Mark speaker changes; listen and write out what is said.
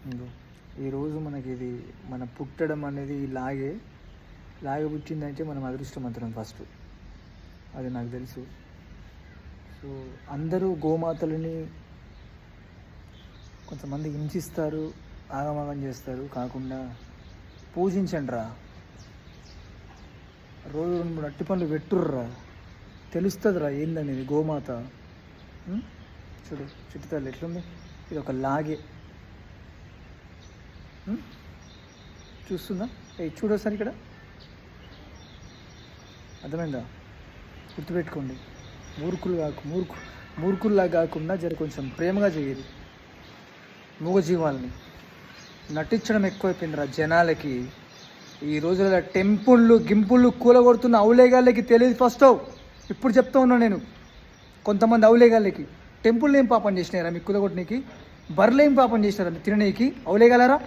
Speaker 1: ఇంగో ఈరోజు మనకి ఇది మన పుట్టడం అనేది లాగే పుట్టిందంటే మనం అదృష్టవంతులం ఫస్ట్. అది నాకు తెలుసు. సో అందరూ గోమాతలని కొంతమంది హింసిస్తారు, ఆగమాగం చేస్తారు. కాకుండా పూజించండి రా, రోజు 2-3 అట్టి పనులు పెట్టుర్రా, తెలుస్తుంది రా ఏందనేది గోమాత. చూడు చిట్టి తల్లి ఎట్లుంది, ఇది ఒక లాగే. చూస్తుందా? చూడొస్తాను ఇక్కడ, అర్థమైందా? గుర్తుపెట్టుకోండి, మూర్ఖుల్లా కాకుండా జర కొంచెం ప్రేమగా చేయాలి. మూగజీవాలని నటించడం ఎక్కువైపోయింది రా జనాలకి. ఈ రోజుల గింపుళ్ళు కూలగొడుతున్న అవులేగాళ్ళకి తెలియదు ఫస్ట్. ఇప్పుడు చెప్తా ఉన్నా నేను, కొంతమంది అవులేగాళ్ళకి టెంపుల్ ఏం పాపం చేసినారా మీకు కూలగొట్టనీకి? బర్రెలు ఏం పాపం చేసినారా మీరు తిననీకి? అవులేగాలరా?